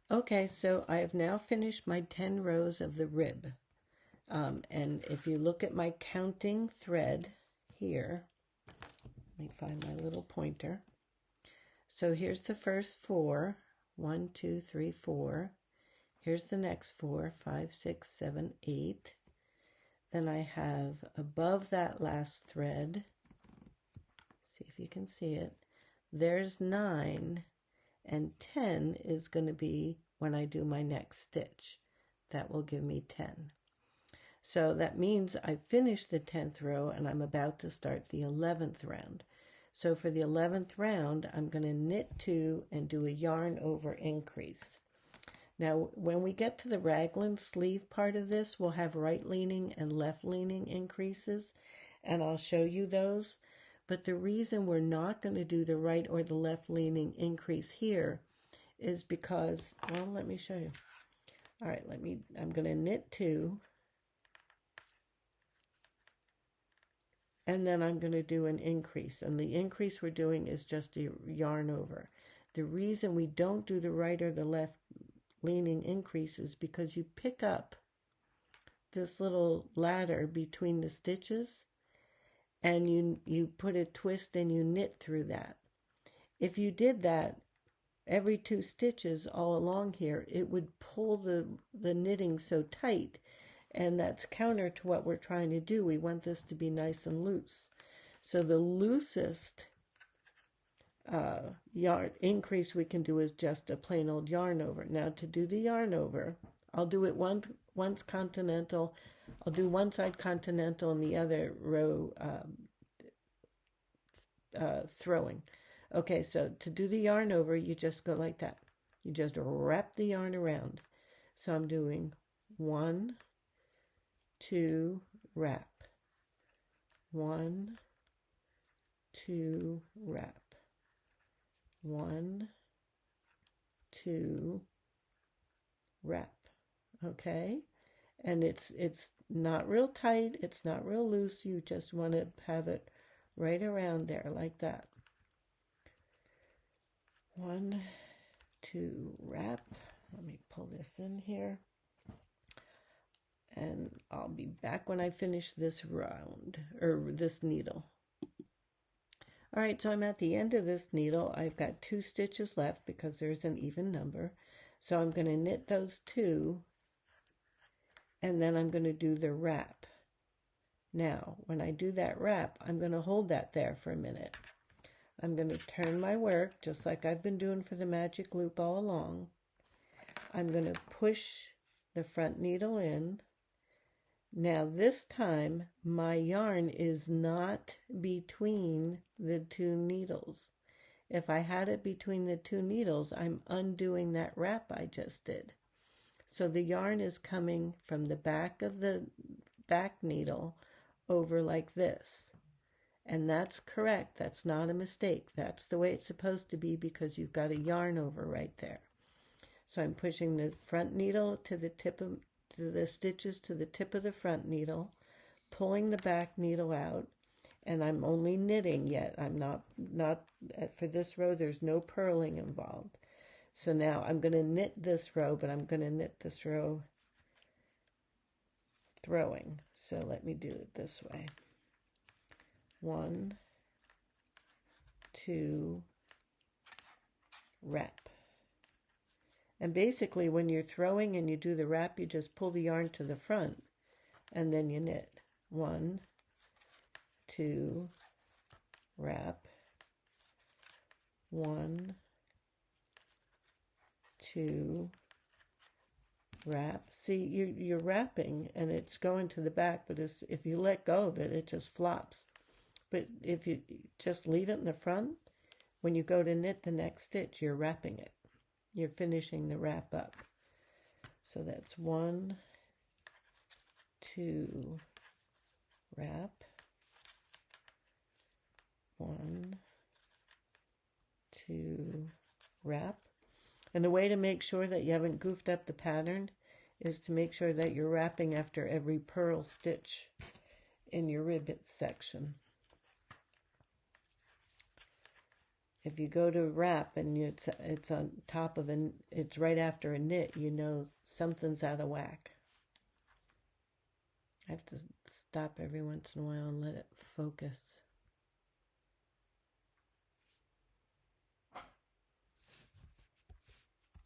Okay, so I have now finished my 10 rows of the rib. And if you look at my counting thread here, let me find my little pointer. So here's the first four. 1, 2, 3, 4. Here's the next four. 5, 6, 7, 8. Then I have above that last thread, see if you can see it, there's 9, and 10 is going to be when I do my next stitch. That will give me 10. So that means I've finished the 10th row and I'm about to start the 11th round. So for the 11th round, I'm going to knit 2 and do a yarn over increase. Now, when we get to the raglan sleeve part of this, we'll have right leaning and left leaning increases, and I'll show you those. But the reason we're not going to do the right or the left leaning increase here is because, well, let me show you. All right, I'm going to knit 2, and then I'm going to do an increase, and the increase we're doing is just a yarn over. The reason we don't do the right or the left leaning increase is because you pick up this little ladder between the stitches and you put a twist and you knit through that. If you did that every 2 stitches all along here, it would pull the knitting so tight, and that's counter to what we're trying to do. We want this to be nice and loose. So the loosest yarn increase we can do is just a plain old yarn over. Now to do the yarn over, I'll do it once continental. I'll do one side continental and the other row throwing. Okay, so to do the yarn over, you just go like that. You just wrap the yarn around. So I'm doing 1, 2, wrap. 1, 2, wrap. 1, 2, wrap. Okay, and it's not real tight, it's not real loose. You just want to have it right around there like that. 1, 2, wrap. Let me pull this in here, and I'll be back when I finish this round or this needle. All right, so I'm at the end of this needle. I've got 2 stitches left because there's an even number. So I'm going to knit those 2, and then I'm going to do the wrap. Now, when I do that wrap, I'm going to hold that there for a minute. I'm going to turn my work, just like I've been doing for the magic loop all along. I'm going to push the front needle in. Now this time, my yarn is not between the 2 needles. If I had it between the 2 needles, I'm undoing that wrap I just did. So the yarn is coming from the back of the back needle over like this. And that's correct. That's not a mistake. That's the way it's supposed to be because you've got a yarn over right there. So I'm pushing the front needle to the tip of the stitches to the tip of the front needle, pulling the back needle out, and I'm only knitting yet. I'm not for this row, there's no purling involved. So now I'm going to knit this row, but I'm going to knit this row throwing. So let me do it this way. 1, 2, wrap. And basically when you're throwing and you do the wrap, you just pull the yarn to the front and then you knit. 1, 2, wrap. 1, 2, wrap. See, you're wrapping and it's going to the back, but if you let go of it, it just flops. But if you just leave it in the front, when you go to knit the next stitch, you're wrapping it. You're finishing the wrap up. So that's 1, 2, wrap. 1, 2, wrap. And the way to make sure that you haven't goofed up the pattern is to make sure that you're wrapping after every purl stitch in your ribbon section. if you go to wrap and it's on top of it's right after a knit, you know something's out of whack. I have to stop every once in a while and let it focus. Let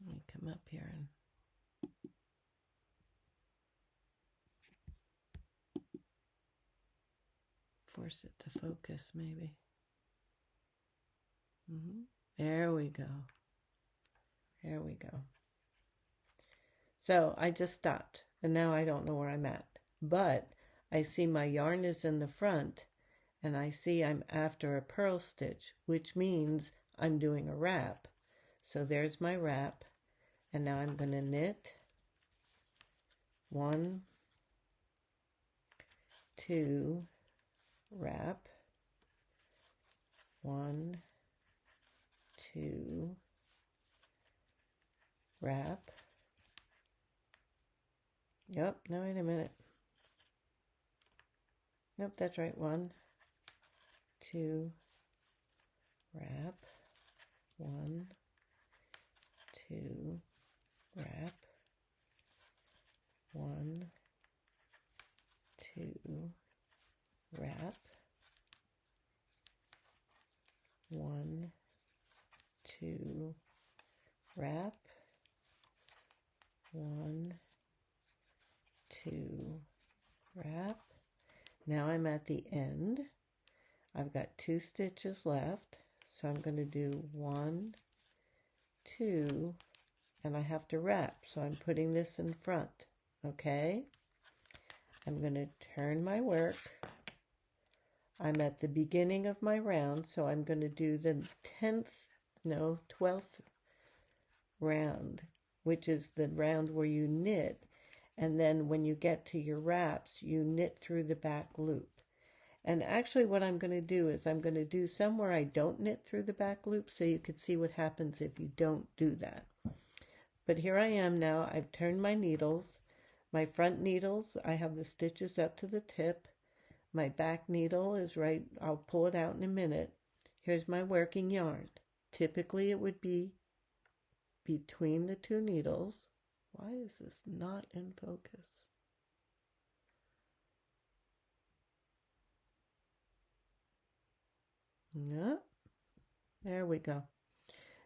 me come up here and force it to focus, maybe. There we go. There we go. So I just stopped, and now I don't know where I'm at. But I see my yarn is in the front, and I see I'm after a purl stitch, which means I'm doing a wrap. So there's my wrap, and now I'm going to knit 1, 2, wrap, 1, 2, wrap. Yep, no, wait a minute. Nope, that's right. 1, 2, wrap, 1, 2, wrap, 1, 2, wrap, 1, 2, wrap, 1, 2, wrap. Now I'm at the end. I've got 2 stitches left, so I'm going to do 1, 2, and I have to wrap, so I'm putting this in front. Okay, I'm going to turn my work. I'm at the beginning of my round, so I'm going to do the 12th round, which is the round where you knit, and then when you get to your wraps, you knit through the back loop. And actually what I'm going to do is I'm going to do some where I don't knit through the back loop, so you could see what happens if you don't do that. But here I am now. I've turned my needles. My front needles, I have the stitches up to the tip. My back needle is right, I'll pull it out in a minute. Here's my working yarn. Typically it would be between the 2 needles. Why is this not in focus? Yeah, there we go.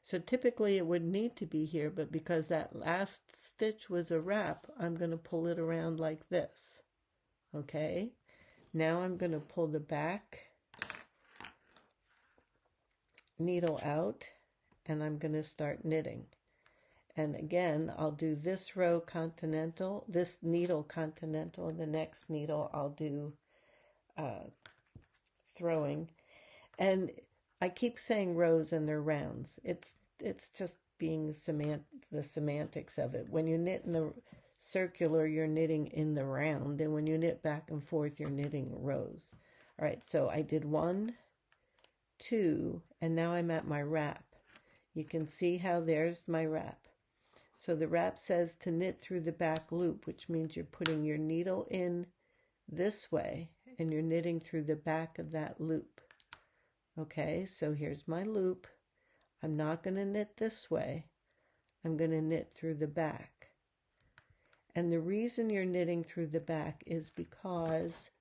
So typically it would need to be here, but because that last stitch was a wrap, I'm going to pull it around like this. Okay, now I'm going to pull the back needle out, and I'm going to start knitting. And again, I'll do this row continental, this needle continental, and the next needle I'll do throwing. And I keep saying rows and they're rounds. It's just being the semantics of it. When you knit in the circular, you're knitting in the round, and when you knit back and forth, you're knitting rows. All right, so I did 1, 2, and now I'm at my wrap. You can see how there's my wrap. So the wrap says to knit through the back loop, which means you're putting your needle in this way and you're knitting through the back of that loop. Okay, so here's my loop. I'm not going to knit this way. I'm going to knit through the back. And the reason you're knitting through the back is because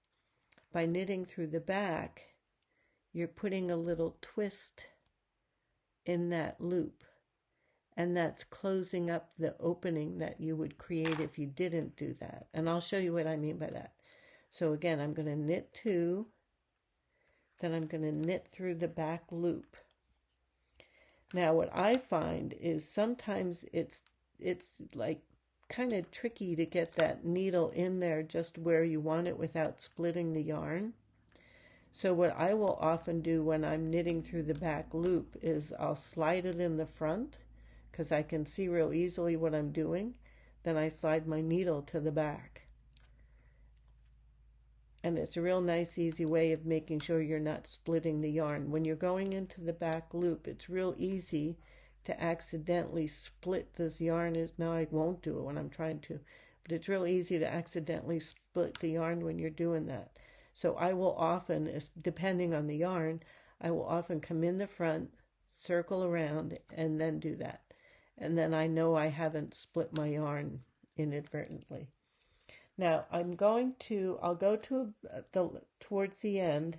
by knitting through the back, you're putting a little twist in that loop. And that's closing up the opening that you would create if you didn't do that. And I'll show you what I mean by that. So again, I'm going to knit 2. Then I'm going to knit through the back loop. Now what I find is sometimes it's like kind of tricky to get that needle in there just where you want it without splitting the yarn. So what I will often do when I'm knitting through the back loop is I'll slide it in the front because I can see real easily what I'm doing. Then I slide my needle to the back. And it's a real nice, easy way of making sure you're not splitting the yarn. When you're going into the back loop, it's real easy to accidentally split this yarn. Now I won't do it when I'm trying to, but it's real easy to accidentally split the yarn when you're doing that. So I will often, depending on the yarn, I will often come in the front, circle around and then do that. And then I know I haven't split my yarn inadvertently. Now I'll go to towards the end,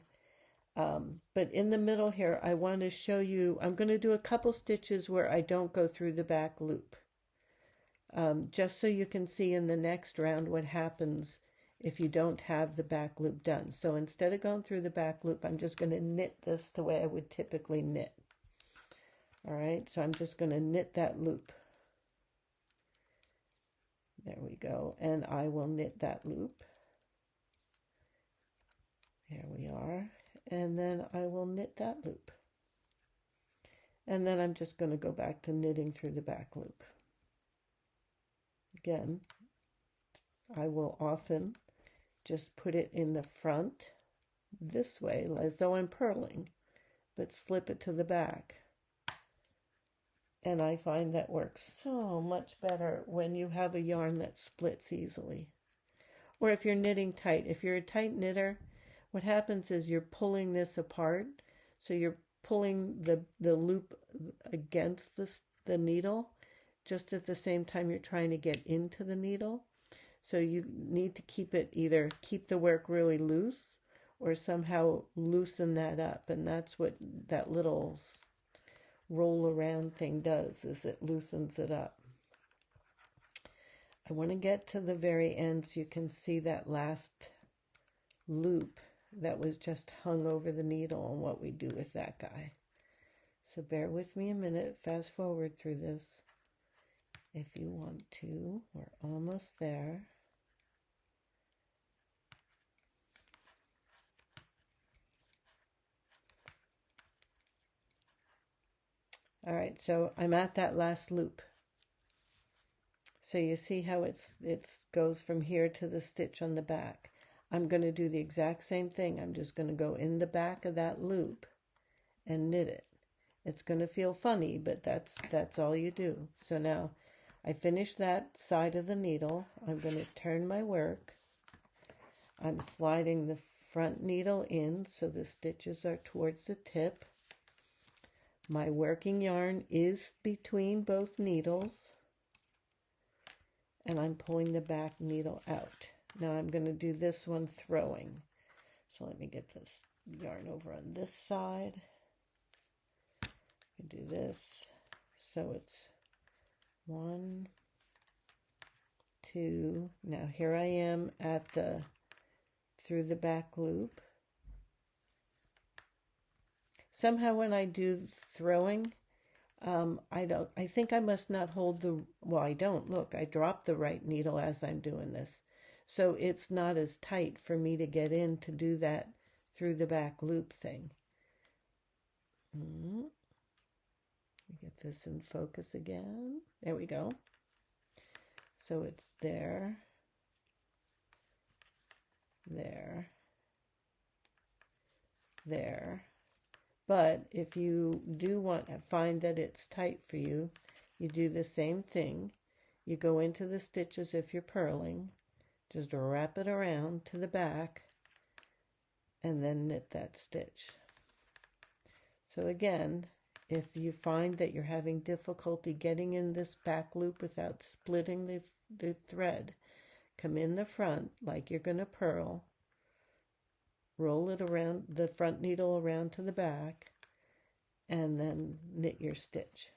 but in the middle here, I want to show you, I'm going to do a couple stitches where I don't go through the back loop. Just so you can see in the next round what happens if you don't have the back loop done. So instead of going through the back loop, I'm just going to knit this the way I would typically knit. All right, so I'm just going to knit that loop. There we go, and I will knit that loop. There we are, and then I will knit that loop. And then I'm just going to go back to knitting through the back loop. Again, I will often just put it in the front this way, as though I'm purling, but slip it to the back. And I find that works so much better when you have a yarn that splits easily. Or if you're knitting tight. If you're a tight knitter, what happens is you're pulling this apart. So you're pulling the loop against the needle, just at the same time you're trying to get into the needle. So you need to keep the work really loose, or somehow loosen that up. And that's what that little roll around thing does, is it loosens it up. I want to get to the very end so you can see that last loop that was just hung over the needle and what we do with that guy. So bear with me a minute, fast forward through this if you want to. We're almost there. All right, so I'm at that last loop. So you see how it goes from here to the stitch on the back. I'm going to do the exact same thing. I'm just going to go in the back of that loop and knit it. It's going to feel funny, but that's all you do. So now I finished that side of the needle. I'm going to turn my work. I'm sliding the front needle in so the stitches are towards the tip. My working yarn is between both needles, and I'm pulling the back needle out. Now I'm going to do this one throwing. So let me get this yarn over on this side. I do this. So it's 1, 2. Now here I am at through the back loop. Somehow when I do throwing, I think I must not hold I don't, look, I drop the right needle as I'm doing this. So it's not as tight for me to get in to do that through the back loop thing. Get this in focus again. There we go. So it's there, there, there. But if you do find that it's tight for you, you do the same thing. You go into the stitches if you're purling, just wrap it around to the back, and then knit that stitch. So again, if you find that you're having difficulty getting in this back loop without splitting the thread, come in the front like you're going to purl, roll it around, the front needle around to the back, and then knit your stitch.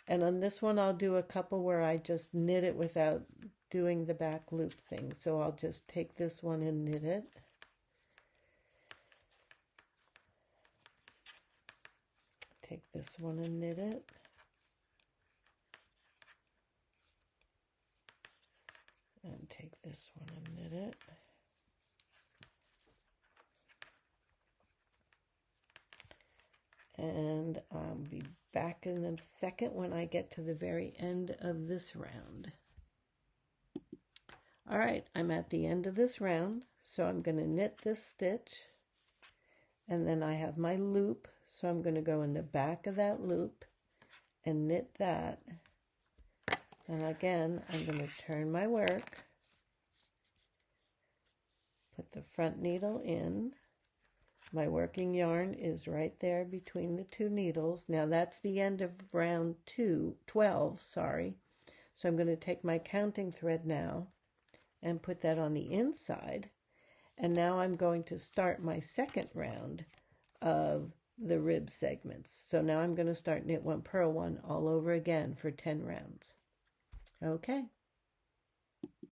And on this one, I'll do a couple where I just knit it without doing the back loop thing. So I'll just take this one and knit it. Take this one and knit it. And take this one and knit it. And I'll be back in a second when I get to the very end of this round. All right, I'm at the end of this round, so I'm going to knit this stitch, and then I have my loop, so I'm going to go in the back of that loop and knit that. And again, I'm going to turn my work, put the front needle in, My working yarn is right there between the two needles. Now that's the end of round 12, sorry. So I'm going to take my counting thread now and put that on the inside. And now I'm going to start my second round of the rib segments. So now I'm going to start knit one, purl one all over again for 10 rounds. Okay.